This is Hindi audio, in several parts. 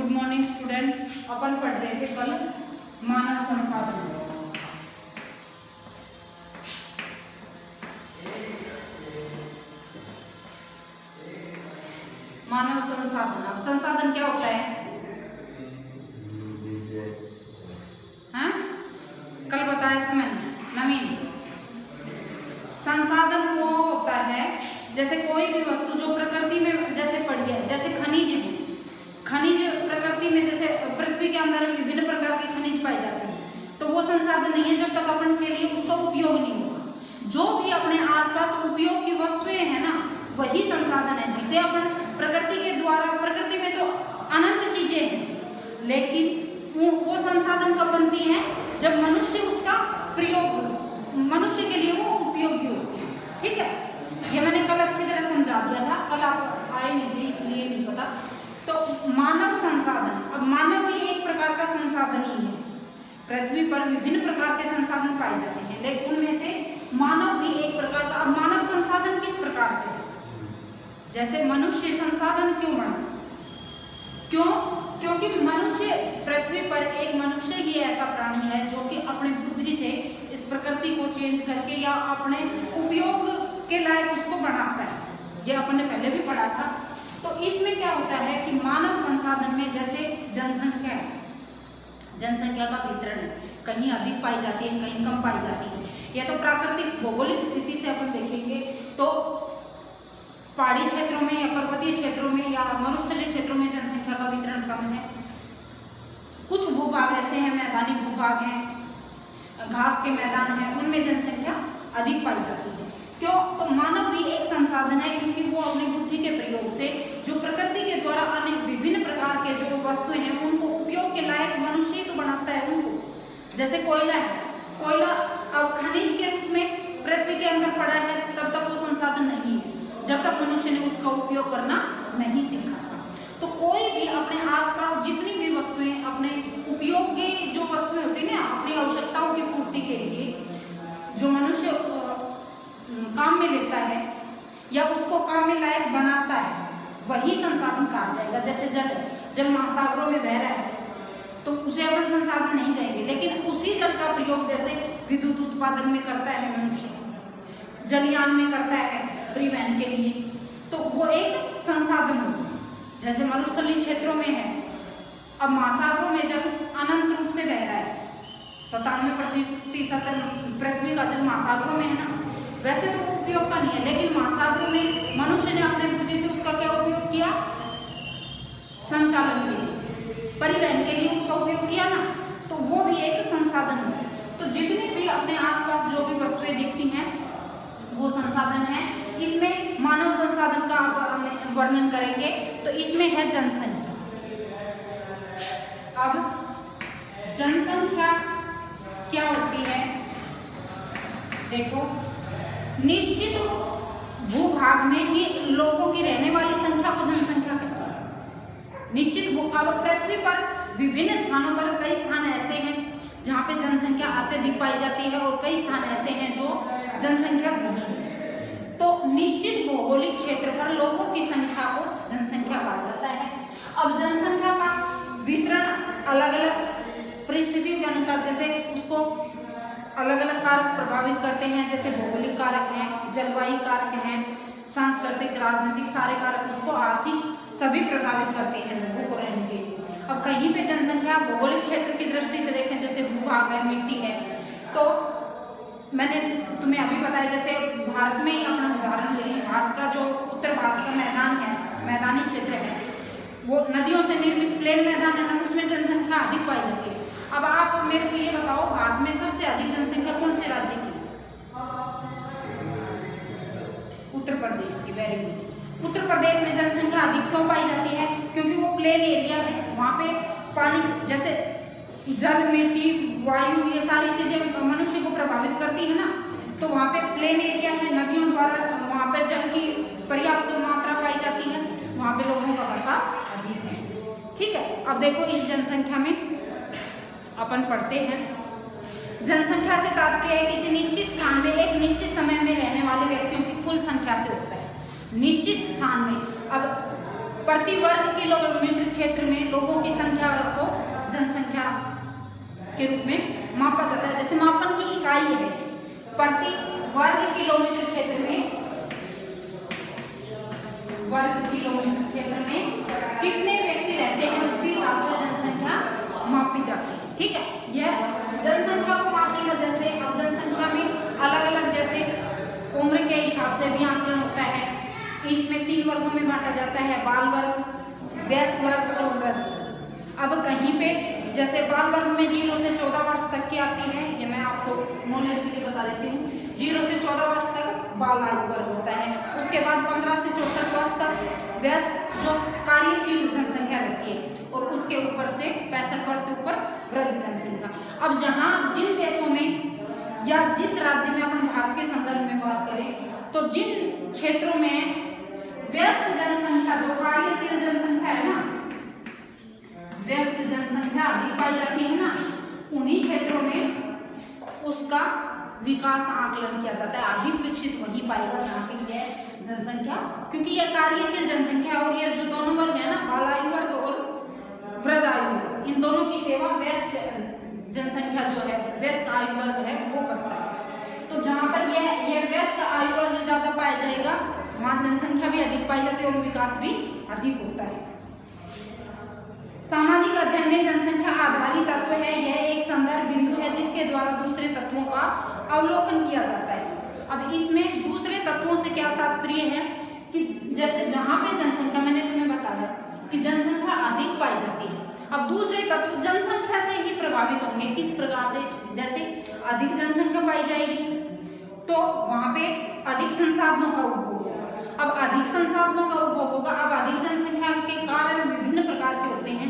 Good morning student. अपन पढ़ रहे थे कल मानव संसाधन। मानव संसाधन, अब संसाधन क्या होता है? हाँ, कल बताया था मैंने। नवीन, संसाधन वो होता है जैसे कोई भी वस्तु जो प्रकृति में जैसे पड़ी है, जैसे खनिज है। खनिज प्रकृति में जैसे पृथ्वी के अंदर विभिन्न प्रकार के खनिज पाए जाते हैं, तो वो संसाधन नहीं है जब तक अपन के लिए उसका उपयोग नहीं होगा। जो भी अपने आसपास उपयोग की वस्तुएं हैं ना, वही संसाधन है जिसे अपन प्रकृति के द्वारा, प्रकृति में तो अनंत चीजें हैं, लेकिन वो संसाधन कब बनती है? जब मनुष्य उसका प्रयोग, मनुष्य के लिए वो उपयोगी होती है। ठीक है, ये मैंने कल अच्छी तरह समझा दिया था, कल आप आए नहीं थे इसलिए नहीं पता। तो मानव संसाधन, अब मानव भी एक प्रकार का संसाधन ही है। पृथ्वी पर विभिन्न प्रकार के संसाधन पाए जाते हैं, लेकिन उनमें से मानव भी एक प्रकार का। अब मानव संसाधन किस प्रकार से है? जैसे मनुष्य संसाधन क्यों बना? क्योंकि मनुष्य, पृथ्वी पर एक मनुष्य ही ऐसा प्राणी है जो कि अपनी बुद्धि से इस प्रकृति को चेंज करके या अपने उपयोग के लायक उसको बनाता है। ये अपन ने पहले भी पढ़ा था। तो इसमें क्या होता है कि मानव संसाधन में जैसे जनसंख्या है, जनसंख्या का वितरण है, कहीं अधिक पाई जाती है, कहीं कम पाई जाती है। या तो प्राकृतिक भौगोलिक स्थिति से अपन देखेंगे तो पहाड़ी क्षेत्रों में या पर्वतीय क्षेत्रों में या मरुस्थलीय क्षेत्रों में जनसंख्या का वितरण कम है। कुछ भूभाग ऐसे हैं, मैदानी भूभाग हैं, घास के मैदान हैं, उनमें जनसंख्या अधिक पाई जाती है। क्यों? तो मानव भी एक संसाधन है, क्योंकि वो अपनी बुद्धि के प्रयोग से जो प्रकृति के द्वारा आने विभिन्न प्रकार के जो वस्तुएं हैं उनको उपयोग के लायक मनुष्य तो बनाता है उनको। जैसे कोयला है, कोयला अब खनिज के रूप में पृथ्वी के अंदर पड़ा है, तब तक वो संसाधन नहीं है जब तक मनुष्य ने उसका उपयोग करना नहीं सीखा था। तो कोई भी अपने आसपास जितनी भी वस्तुएं अपने उपयोग की जो वस्तुएं होती है ना, अपनी आवश्यकताओं की पूर्ति के लिए जो मनुष्य काम में लेता है या उसको काम में लायक बनाता है, वही संसाधन कहा जाएगा। जैसे जल महासागरों में बह रहा है तो उसे अपन संसाधन नहीं कहेंगे, लेकिन उसी जल का प्रयोग जैसे विद्युत उत्पादन में करता है मनुष्य, जलयान में करता है परिवहन के लिए, तो वो एक संसाधन होगा। जैसे मरुस्थलीय क्षेत्रों में है, अब महासागरों में जल अनंत रूप से बह रहा है, 97% पृथ्वी का जल महासागरों में है ना। वैसे तो वो उपयोग का नहीं है, लेकिन महासागरों में मनुष्य ने अपने बुद्धि से उसका क्या उपयोग किया? संचालन के लिए, परिवहन के लिए उसका उपयोग किया ना, तो वो भी एक संसाधन है। तो जितनी भी अपने आसपास जो भी वस्तुएं दिखती हैं वो संसाधन है। इसमें मानव संसाधन का आप वर्णन करेंगे तो इसमें है जनसंख्या। अब जनसंख्या क्या होती है? देखो, निश्चित भूभाग में लोगों की रहने वाली संख्या को जनसंख्या कहते हैं। निश्चित भूभाग, पृथ्वी पर विभिन्न स्थानों पर कई स्थान ऐसे हैं जहाँ पे जनसंख्या अत्यधिक पाई जाती है और कई स्थान ऐसे हैं जो जनसंख्या नहीं है। तो निश्चित भौगोलिक क्षेत्र पर लोगों की संख्या को जनसंख्या कहा जाता है। अब जनसंख्या का वितरण अलग अलग परिस्थितियों के अनुसार, जैसे उसको अलग अलग कारक प्रभावित करते हैं, जैसे भौगोलिक कारक हैं, जलवायु कारक हैं, सांस्कृतिक, राजनीतिक, सारे कारक, उसको आर्थिक, सभी प्रभावित करते हैं लोगों को रहने के लिए। अब कहीं पे जनसंख्या भौगोलिक क्षेत्र की दृष्टि से देखें, जैसे भूभाग है, मिट्टी है, तो मैंने तुम्हें अभी बताया, जैसे भारत में ही अपना उदाहरण लें, भारत का जो उत्तर भारत का मैदान है, मैदानी क्षेत्र है, वो नदियों से निर्मित प्लेन मैदान है ना, उसमें जनसंख्या अधिक पाई जाती है। अब आप मेरे को ये बताओ, भारत में सबसे अधिक जनसंख्या कौन से राज्य की? उत्तर प्रदेश की। Very good. उत्तर प्रदेश में जनसंख्या अधिक क्यों पाई जाती है? क्योंकि वो प्लेन एरिया है, वहाँ पे पानी, जैसे जल, मिट्टी, वायु, ये सारी चीजें मनुष्य को प्रभावित करती है ना, तो वहाँ पे प्लेन एरिया है, नदियों द्वारा वहाँ पर जल की पर्याप्त मात्रा पाई जाती है, वहाँ पे लोगों का बसा अधिक है। ठीक है, अब देखो इस जनसंख्या में अपन पढ़ते हैं, जनसंख्या से तात्पर्य है किसी निश्चित स्थान में एक निश्चित समय में रहने वाले व्यक्तियों की कुल संख्या से होता है। निश्चित स्थान में, अब प्रति वर्ग किलोमीटर क्षेत्र में लोगों की संख्या को जनसंख्या के रूप में मापा जाता है। जैसे मापन की इकाई है प्रति वर्ग किलोमीटर क्षेत्र में, वर्ग किलोमीटर क्षेत्र में कितने व्यक्ति रहते हैं उसी हिसाब से जनसंख्या मापी जाती है। ठीक है, यह जनसंख्या को मापने का, जैसे अब जनसंख्या में अलग अलग जैसे उम्र के हिसाब से भी आकलन होता है। इसमें 3 वर्गों में बांटा जाता है, बाल वर्ग, वयस्क वर्ग और वृद्ध वर्ग। अब कहीं पे जैसे बाल वर्ग में 0 से 14 वर्ष तक की आती है, ये मैं आपको नॉलेज के लिए बता देती हूँ। 0 से 14 वर्ष तक बाल आयु वर्ग होता है, उसके बाद 15 से 64 वर्ष तक वयस्क जो कार्यशील जनसंख्या रहती है, और उसके ऊपर से 65 वर्ष से ऊपर वृद्ध जनसंख्या। अब जहाँ जिन देशों में या जिस राज्य में अपन भारत के संदर्भ में बात करें, तो जिन क्षेत्रों में व्यस्त जनसंख्या जो कार्यशील जनसंख्या है ना, व्यस्त जनसंख्या अधिक पाई जाती है ना, उन्हीं क्षेत्रों में उसका विकास आकलन किया जाता है। अधिक विकसित वही पाएगा जहाँ पे यह जनसंख्या, क्योंकि यह कार्यशील जनसंख्या और यह जो दोनों वर्ग है ना, बाल आयु वर्ग और वृद्ध आयु वर्ग, इन दोनों की सेवा व्यस्त जनसंख्या जो है, व्यस्क आयु वर्ग है, वो करता है। तो जहाँ पर यह व्यस्क आयु वर्ग ज्यादा पाया जाएगा, वहाँ जनसंख्या भी अधिक पाई जाती है और विकास भी अधिक होता है। सामाजिक अध्ययन में जनसंख्या आधारित तत्व है, यह एक संदर्भ बिंदु है जिसके द्वारा दूसरे तत्वों का अवलोकन किया जाता है। अब इसमें दूसरे तत्वों से क्या तात्पर्य है कि जैसे जहाँ पे जनसंख्या, मैंने तुम्हें बताया कि जनसंख्या अधिक पाई जाती है, अब दूसरे तत्व जनसंख्या से ही प्रभावित होंगे। किस प्रकार से? जैसे अधिक जनसंख्या पाई जाएगी तो वहां पे अधिक संसाधनों का उपभोग होगा। अब अधिक संसाधनों का उपभोग होगा, अब अधिक जनसंख्या के कारण विभिन्न प्रकार के होते हैं,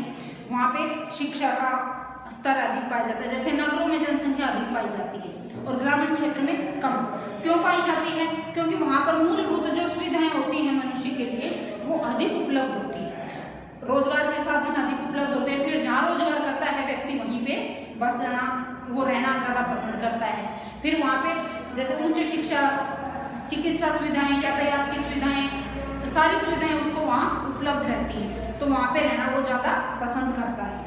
वहां पे शिक्षा का स्तर अधिक पाया जाता है। जैसे नगरों में जनसंख्या अधिक पाई जाती है और ग्रामीण क्षेत्र में कम। क्यों पाई जाती है? क्योंकि वहां पर मूलभूत जो सुविधाएं होती हैं मनुष्य के लिए, वो अधिक उपलब्ध होती है, रोजगार के साधन अधिक उपलब्ध होते हैं। फिर जहाँ रोजगार करता है व्यक्ति, वहीं पे बसना, वो रहना ज्यादा पसंद करता है। फिर वहाँ पे जैसे उच्च शिक्षा, चिकित्सा सुविधाएं, यातायात की सुविधाएं, सारी सुविधाएं उसको वहाँ उपलब्ध रहती हैं, तो वहाँ पे रहना वो ज्यादा पसंद करता है।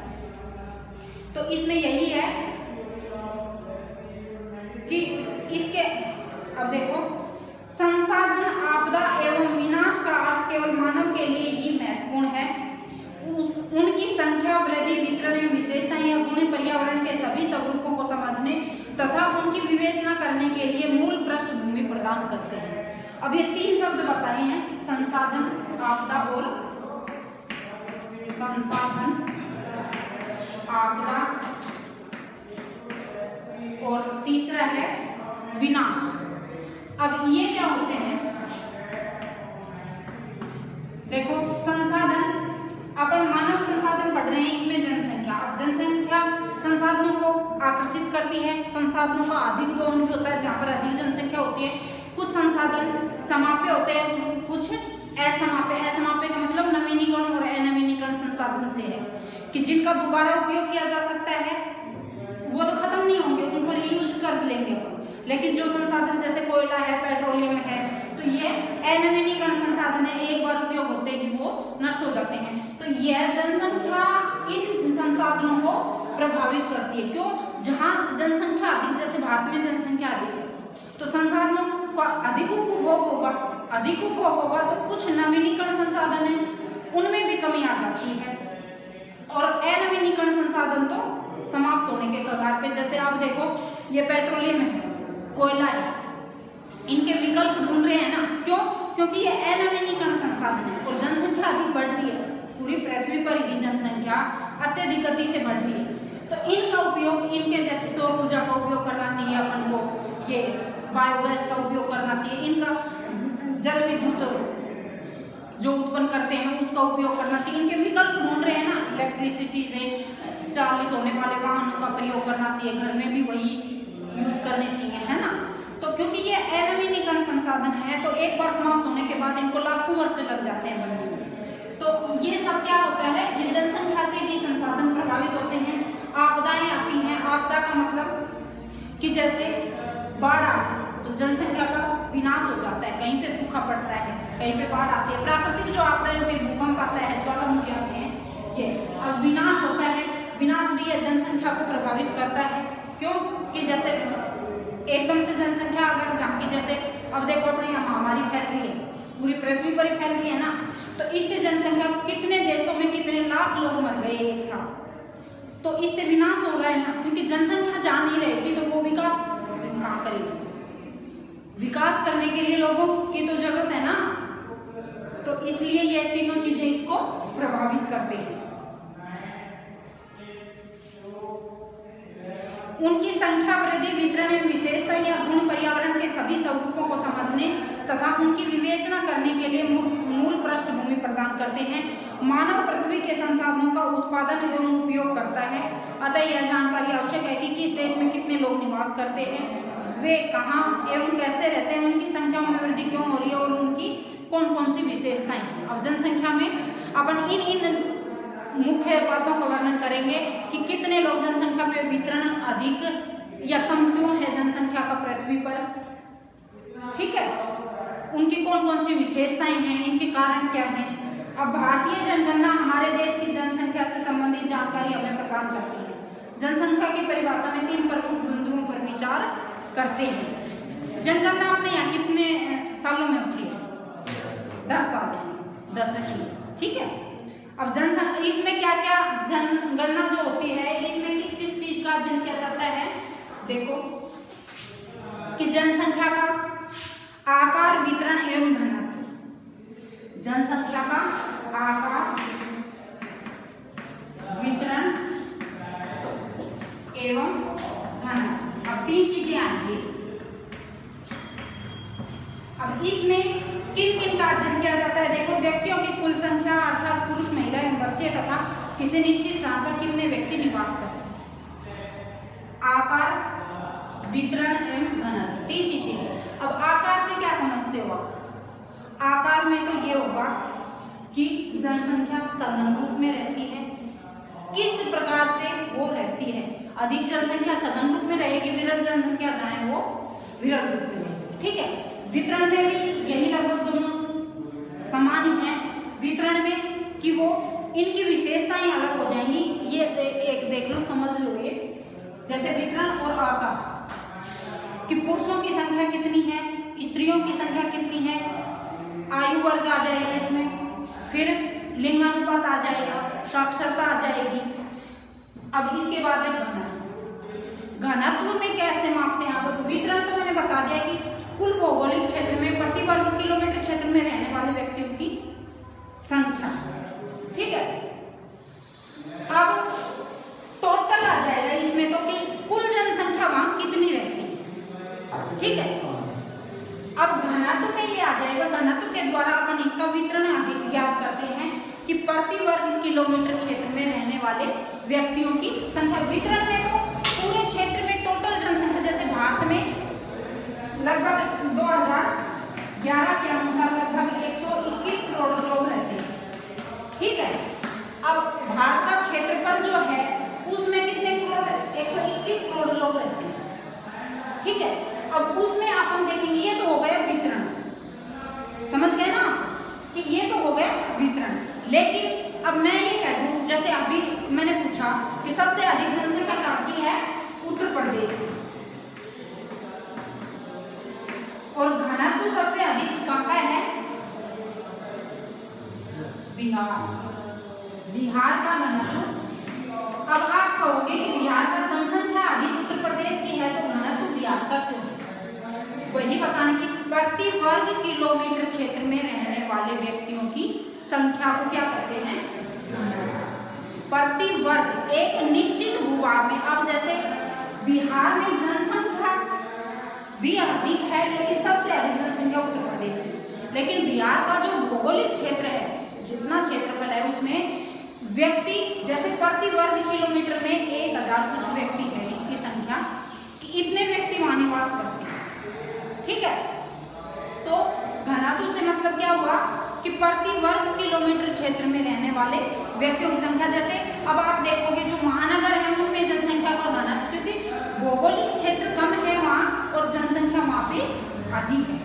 तो इसमें यही है कि इसके, अब देखो, संसाधन, आपदा एवं विनाश का अर्थ केवल मानव के लिए ही महत्वपूर्ण है। उनकी संख्या, वृद्धि, वितरण एवं विशेषताएं या गुण पर्यावरण के सभी स्वरूपों को समझने तथा उनकी विवेचना करने के लिए मूल पृष्ठभूमि प्रदान करते हैं। अब ये 3 शब्द बताए हैं, संसाधन, आपदा और संसाधन, आपदा, और तीसरा है विनाश। अब ये क्या होते हैं? देखो, संसाधन, अपन मानव संसाधन पढ़ रहे हैं, इसमें जनसंख्या। अब जनसंख्या संसाधनों को आकर्षित करती है, संसाधनों का अधिक दोहन भी होता है जहाँ पर अधिक जनसंख्या होती है। कुछ संसाधन समाप्य होते हैं, कुछ असमाप्य। असमाप्य का मतलब नवीनीकरण और अनवीनीकरण संसाधन से है कि जिनका दोबारा उपयोग किया जा सकता है वो तो खत्म नहीं होंगे, उनको रीयूज कर लेंगे। लेकिन जो संसाधन जैसे कोयला है, पेट्रोलियम है, तो ये अनवीनीकरण संसाधन है, एक बार उपयोग होते ही वो नष्ट हो जाते हैं। तो यह जनसंख्या इन संसाधनों को प्रभावित करती है। क्यों? जहाँ जनसंख्या अधिक, जैसे भारत में जनसंख्या अधिक है, तो संसाधनों का अधिक उपभोग होगा। अधिक उपभोग होगा तो कुछ नवीनीकरण संसाधन है उनमें भी कमी आ जाती है, और अनवीनीकरण संसाधन तो समाप्त होने के कगार पे। जैसे आप देखो, ये पेट्रोलियम है, कोयला है, इनके विकल्प ढूंढ रहे हैं ना। क्यों? क्योंकि ये अनवीनीकरण संसाधन है और जनसंख्या अधिक बढ़ रही है, पूरी पृथ्वी पर ही जनसंख्या अत्यधिक गति से बढ़ रही है। तो इनका उपयोग, इनके जैसे सौर ऊर्जा का उपयोग करना चाहिए अपन को, ये बायोगैस का उपयोग करना चाहिए, इनका जल विद्युत जो उत्पन्न करते हैं उसका उपयोग करना चाहिए। इनके विकल्प ढूंढ रहे हैं ना, इलेक्ट्रिसिटी से चालित होने वाले वाहनों का प्रयोग करना चाहिए, घर में भी वही यूज करने चाहिए, है ना। तो क्योंकि ये अनवीनीकरण संसाधन है, तो एक बार समाप्त होने के बाद इनको लाखों वर्ष लग जाते हैं बनने में। तो ये सब क्या होता है, ये जनसंख्या से ही संसाधन प्रभावित होते हैं। आपदाएं आती हैं, आपदा का मतलब कि जैसे बाढ़ आ, तो जनसंख्या का विनाश हो जाता है, कहीं पे सूखा पड़ता है, कहीं पे बाढ़ आती है। प्राकृतिक जो आपदाएं होती है, भूकंप आता है, भी है जनसंख्या को प्रभावित करता है। क्यों कि जैसे एकदम से जनसंख्या अगर झांकी, जैसे अब देखो अपने यहाँ महामारी फैल रही है, पूरी पृथ्वी पर ही फैल रही है ना, तो इससे जनसंख्या कितने देशों में कितने लाख लोग मर गए एक साथ, तो इससे विनाश हो रहा है ना, क्योंकि जनसंख्या जा नहीं रहेगी तो वो विकास कहाँ करेगी। विकास करने के लिए लोगों की तो जरूरत है ना, तो इसलिए ये तीनों चीजें इसको प्रभावित करते हैं। उनकी संख्या वृद्धि, वितरण एवं विशेषता या गुण पर्यावरण के सभी स्वरूपों को समझने तथा उनकी विवेचना करने के लिए मूल पृष्ठभूमि प्रदान करते हैं। मानव पृथ्वी के संसाधनों का उत्पादन एवं उपयोग करता है, अतः यह जानकारी आवश्यक है कि किस देश में कितने लोग निवास करते हैं, वे कहाँ एवं कैसे रहते हैं, उनकी संख्या में वृद्धि क्यों हो रही है और उनकी कौन कौन सी विशेषताएं हैं। अब जनसंख्या में अपन इन मुख्य बातों का वर्णन करेंगे कि कितने लोग जनसंख्या में वितरण अधिक या कम क्यों है जनसंख्या का पृथ्वी पर, ठीक है, उनकी कौन कौन सी विशेषताएं हैं, इनके कारण क्या हैं। अब भारतीय जनगणना हमारे देश की जनसंख्या से संबंधित जानकारी हमें प्रदान करती है। जनसंख्या की परिभाषा में 3 प्रमुख बिंदुओं पर विचार करते हैं। जनगणना अपने यहाँ कितने सालों में होती है? 10 साल, 10 की, ठीक है। अब जनसंख्या इसमें क्या क्या जनगणना जो होती है इसमें किस किस चीज का अध्ययन किया जाता है, देखो कि जनसंख्या का आकार, वितरण एवं घनत्व। जनसंख्या का आकार, वितरण एवं घनत्व, अब 3 चीजें आएंगी। अब इसमें किन किन का अध्ययन किया जाता है, देखो व्यक्तियों की कुल संख्या अर्थात पुरुष, महिला एवं बच्चे तथा किसी निश्चित स्थान पर कितने व्यक्ति निवास करते हैं। आकार, वितरण एवं घनत्व, 3 चीजें। अब आकार से क्या समझते हो आप? आकार में तो ये होगा कि जनसंख्या सघन रूप में रहती है, किस प्रकार से वो रहती है। अधिक जनसंख्या सघन रूप में रहेगी, विरल जनसंख्या जाए वो विरल रूप में रहेगी, ठीक है। वितरण में भी यही लगभग दोनों समान ही है। वितरण में कि वो इनकी विशेषताएं अलग हो जाएंगी, ये एक देख लो, समझ लो ये, जैसे वितरण और आकार कि पुरुषों की संख्या कितनी है, स्त्रियों की संख्या कितनी है, आयु वर्ग आ जाएगा इसमें, फिर लिंगानुपात आ जाएगा, साक्षरता आ जाएगी। अब इसके बाद है घनत्व। घनत्व में कैसे मापते हैं आप? वितरण तो मैंने बता दिया कि कुल भौगोलिक क्षेत्र में प्रति वर्ग किलोमीटर क्षेत्र में रहने वाले व्यक्तियों की संख्या, ठीक है। अब टोटल आ जाएगा इसमें तो कि कुल जनसंख्या वहां कितनी रहती है, ठीक है। अब घनत्व में ये आ जाएगा, घनत्व के द्वारा अपन इसका वितरण अधिक ज्ञात करते हैं कि प्रति वर्ग किलोमीटर क्षेत्र में रहने वाले व्यक्तियों की संख्या। वितरण में तो पूरे क्षेत्र में टोटल जनसंख्या, जैसे भारत में लगभग 2011 के अनुसार लगभग 121 करोड़ लोग रहते हैं, ठीक है। अब भारत का क्षेत्रफल जो है उसमें कितने करोड़? 121 करोड़ लोग रहते हैं, ठीक है। अब उसमें अपन देखेंगे, ये तो हो गया वितरण, समझ गए ना कि ये तो हो गया वितरण। लेकिन अब मैं ये कह दूं, जैसे अभी मैंने पूछा कि सबसे अधिक जनसंख्या कहाँ की है? उत्तर प्रदेश में, और घनत्व सबसे अधिक कहाँ का है? बिहार, बिहार का घनत्व। अब आप कहोगे कि बिहार का जनसंख्या अधिक उत्तर प्रदेश की है तो घनत्व बिहार का क्यों? वही बताने की प्रति वर्ग किलोमीटर क्षेत्र में रहने वाले व्यक्तियों की संख्या को क्या कहते हैं? प्रति वर्ग एक निश्चित भूभाग में। अब जैसे बिहार में जनसंख्या भी अधिक है लेकिन सबसे अधिक जनसंख्या उत्तर प्रदेश में, लेकिन बिहार का जो भौगोलिक क्षेत्र है, जितना क्षेत्रफल है उसमें व्यक्ति जैसे प्रति वर्ग किलोमीटर में 1000 कुछ व्यक्ति है इसकी संख्या, कि इतने व्यक्ति वहां निवास करते हैं, ठीक है। तो घनत्व से मतलब क्या हुआ कि प्रति वर्ग किलोमीटर क्षेत्र में रहने वाले व्यक्तियों की संख्या। जैसे अब आप देखोगे जो महानगर है उनमें जनसंख्या का घनत्व, क्योंकि भौगोलिक क्षेत्र कम है वहाँ और जनसंख्या वहाँ पे अधिक है,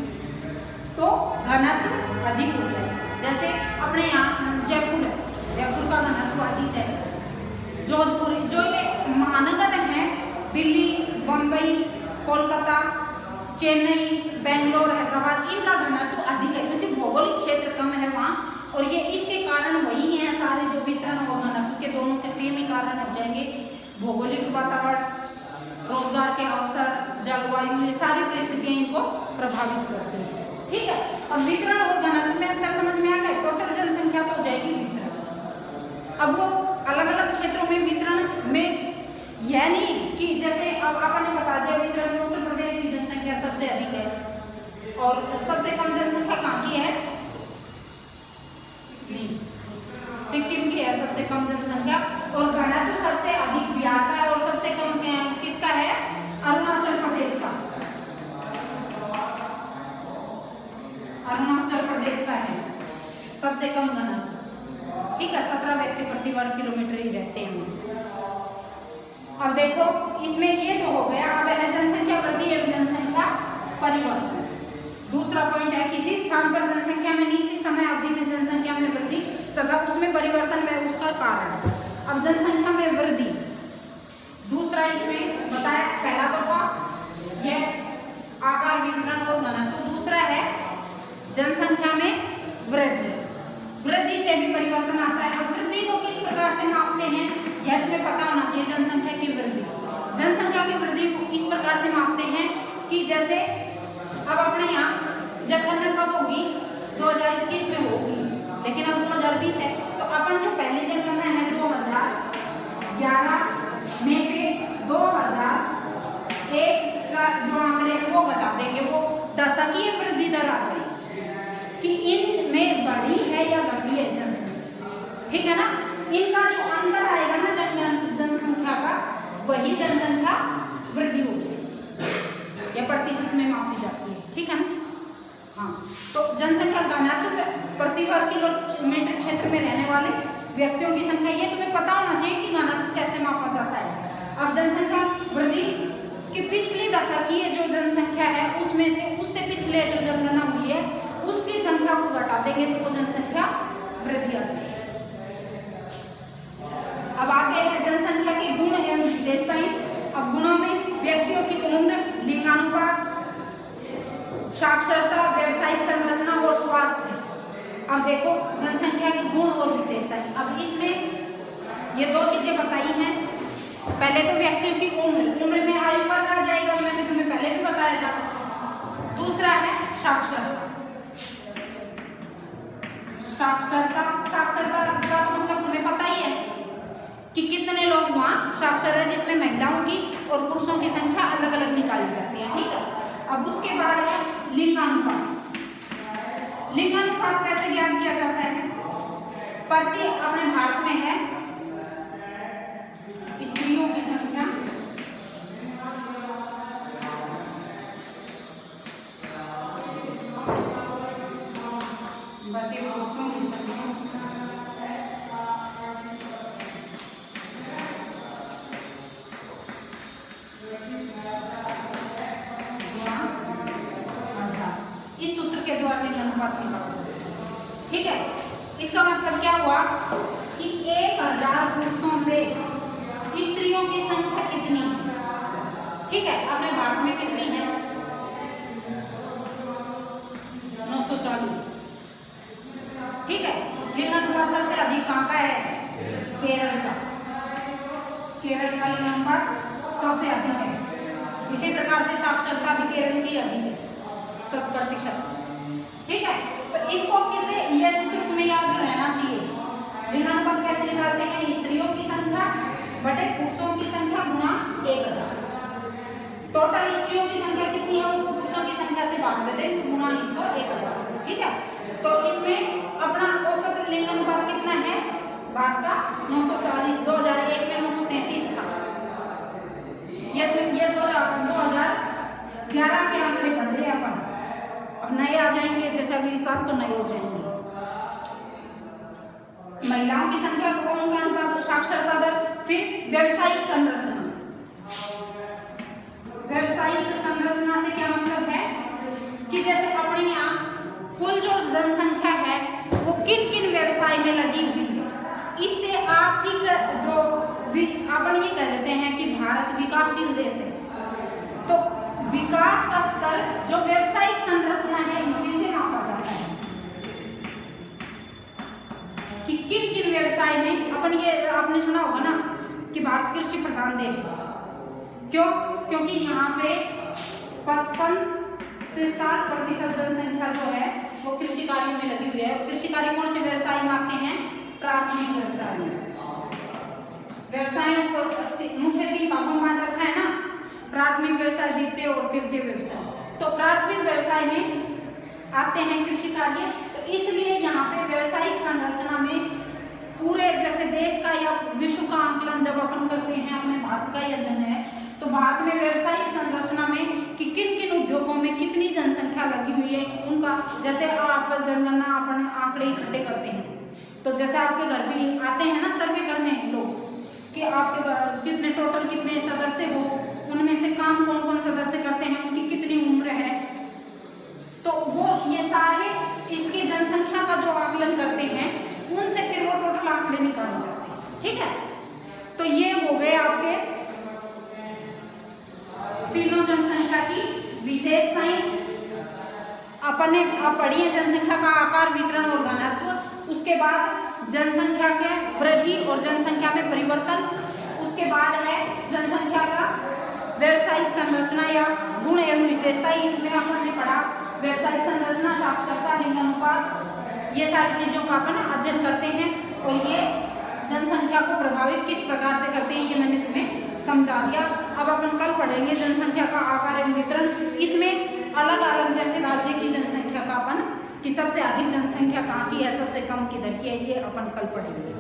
तो घनत्व अधिक हो जाएगा। जैसे अपने यहाँ जयपुर है, जयपुर का घनत्व अधिक है। जोधपुर जो ये दिल्ली, बम्बई, कोलकाता, चेन्नई, बेंगलोर, हैदराबाद, इनका घनत्व अधिक है क्योंकि भौगोलिक क्षेत्र कम है वहाँ। और ये इसके कारण वही है, सारे जो वितरण और घनत्व के दोनों के सेम ही कारण हो जाएंगे। भौगोलिक वातावरण, रोजगार के अवसर, जलवायु, ये सारी परिस्थितियां इनको प्रभावित करती हैं। ठीक है, अब वितरण और घनत्व में अंतर समझ में आ गया। टोटल जनसंख्या तो हो जाएगी वितरण। अब वो अलग अलग क्षेत्रों में वितरण में यह नहीं कि जैसे अब अपन ने बता दिया वितरण में उत्तर प्रदेश की जनसंख्या सबसे अधिक है और सबसे कम जनसंख्या कहाँ की है? नहीं, सिक्किम की है सबसे कम जनसंख्या। और घनत्व सबसे अधिक बिहार का है और सबसे कम किसका है? अरुणाचल प्रदेश का। अरुणाचल प्रदेश का है सबसे कम घनत्व। ठीक है, 17 व्यक्ति प्रति वर्ग किलोमीटर ही रहते हैं। अब देखो इसमें ये तो हो गया। अब है जनसंख्या वृद्धि एवं जनसंख्या परिवर्तन। दूसरा पॉइंट है किसी स्थान पर जनसंख्या में निश्चित समय अवधि में जनसंख्या में वृद्धि तथा उसमें परिवर्तन व उसका कारण। अब जनसंख्या में वृद्धि, दूसरा इसमें बताया, पहला तो था ये आकार, वितरण और घनत्व। दूसरा है जनसंख्या में वृद्धि, वृद्धि से भी परिवर्तन आता है। अब वृद्धि को किस प्रकार से मापते हैं यह तुम्हें पता होना चाहिए। जनसंख्या की वृद्धि, जनसंख्या की वृद्धि को इस प्रकार से मापते हैं कि जैसे अब अपने यहाँ जनगणना कब होगी? 2021 में होगी, लेकिन अब 2020 है तो अपन जो पहली जनगणना है 2011 में से 2001 का जो आंकड़े हैं वो घटा देंगे, वो दशकीय वृद्धि दर आ जाएगी कि इनमें बढ़ी है या घटी है जनसंख्या। ठीक है ना, इनका जो अंतर आएगा ना जनसंख्या का, वही जनसंख्या वृद्धि हो जाएगी या प्रतिशत में मापी जाती है। ठीक है ना, हाँ। तो जनसंख्या घनत्व प्रति वर्ग किलोमीटर क्षेत्र में रहने वाले व्यक्तियों की संख्या, ये तुम्हें पता होना चाहिए कि घनत्व कैसे मापा जाता है। अब जनसंख्या वृद्धि की पिछली दशकीय जो जनसंख्या है उसमें से उससे पिछले जो जनगणना हुई है उसकी संख्या को घटा देंगे तो वो जनसंख्या वृद्धि आ जाएगी। अब आगे है जनसंख्या के गुण एवं विशेषताएं। अब गुणों में व्यक्तियों की उम्र, लिंगानुपात, साक्षरता, व्यवसायिक संरचना और स्वास्थ्य। अब देखो जनसंख्या के गुण और विशेषताएं। अब इसमें ये दो चीजें बताई हैं। पहले तो व्यक्तियों की उम्र, उम्र में आयु वर्ग आ जाएगा, मैंने तुम्हें पहले भी बताया था। दूसरा है साक्षरता, साक्षरता, साक्षरता का तो मतलब तुम्हें पता ही है कि कितने लोग वहाँ साक्षर है, जिसमें महिलाओं की और पुरुषों की संख्या अलग अलग निकाली जाती है। ठीक है, अब उसके बाद है लिंगानुपात। लिंगानुपात कैसे ज्ञात किया जाता है? प्रति अपने भारत में है स्त्रियों की संख्या प्रति पुरुषों की संख्या इस सूत्र के द्वारा लिंगानुपात निकाला जाता है। ठीक है, इसका मतलब क्या हुआ कि 1000 पुरुषों में स्त्रियों की संख्या कितनी? ठीक है, अपने भारत में कितनी है? 940। ठीक है, लिंगानुपात सबसे अधिक कहाँ का है? केरल का। केरल का लिंगानुपात सबसे अधिक है। इसी प्रकार से साक्षरता भी केरल की अधिक है, 100%। ठीक है, तो इसको किसे, यह सूत्र तुम्हें याद रहना चाहिए। लिंगानुपात कैसे निकालते हैं? स्त्रियों की संख्या बटे पुरुषों की संख्या गुणा 1000। टोटल स्त्रियों की संख्या कितनी है उसको पुरुषों की संख्या से भाग दे दें गुणा इसको 1000 से। ठीक है, तो इसमें अपना औसत लिंगानुपात कितना है भारत का? 940। 2001 में 933 था। ये 2011 के आंकड़े पढ़ रहे हैं अपन। अब नए आ जाएंगे, जैसे अगली साल तो नए हो जाएंगे। महिलाओं की संख्या कौन का अनुपात? साक्षरता दर। फिर व्यावसायिक संरचना। व्यावसायिक संरचना से क्या मतलब है कि जैसे अपने यहाँ कुल जो जनसंख्या है वो किन किन व्यवसाय में लगी हुई है, इससे आर्थिक जो अपन ये कह देते हैं कि भारत विकासशील देश है, तो विकास का स्तर जो व्यवसायिक संरचना है इसी से मापा जाता है कि किन किन व्यवसाय में अपन, ये आपने सुना होगा ना कि भारत कृषि प्रधान देश है। क्यों? क्योंकि यहाँ पे 55 से 60% जनसंख्या जो है वो कृषि कार्यों में लगी हुई है। कृषि कार्य कौन से व्यवसाय में आते हैं? प्राथमिक व्यवसाय में। व्यवसायों को मुख्य 3 भागों में बांट रखा है ना, प्राथमिक व्यवसाय, द्वितीय और तृतीय व्यवसाय। तो प्राथमिक व्यवसाय में आते हैं कृषि कार्य। तो इसलिए यहाँ पे व्यवसायिक संरचना में पूरे जैसे देश का या विश्व का आंकलन जब अपन करते हैं, अपने भारत का ही अध्ययन है, तो भारत में व्यवसायिक संरचना में कि किन किन उद्योगों में कितनी जनसंख्या लगी हुई है उनका, जैसे आप जनगणना अपन आंकड़े इकट्ठे करते हैं, तो जैसे आपके घर भी आते हैं ना सर्वे करने लोग कि आपके कितने टोटल कितने सदस्य हो, उनमें से काम कौन कौन सदस्य करते हैं, उनकी कितनी उम्र है, तो वो ये सारे इसकी जनसंख्या का जो आकलन करते हैं उनसे फिर वो टोटल आंकड़े निकाले जाते हैं। ठीक है, तो ये हो गए आपके तीनों जनसंख्या की विशेषताएं। अपन ने पढ़ी है जनसंख्या का आकार, वितरण और घनत्व। उसके बाद जनसंख्या के वृद्धि और जनसंख्या में परिवर्तन। उसके बाद है जनसंख्या का व्यवसायिक संरचना या गुण एवं विशेषताएं। इसमें अपन ने पढ़ा व्यवसायिक संरचना, साक्षरता, लिंग अनुपात, ये सारी चीजों का अपन अध्ययन करते हैं और ये जनसंख्या को प्रभावित किस प्रकार से करते हैं ये मैंने तुम्हें समझा दिया। अब अपन कल पढ़ेंगे जनसंख्या का आकार एवं वितरण। इसमें अलग अलग जैसे राज्य की जनसंख्या का अपन कि सबसे अधिक जनसंख्या कहाँ की है, सबसे कम किधर की है, ये अपन कल पढ़ेंगे।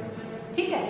ठीक है।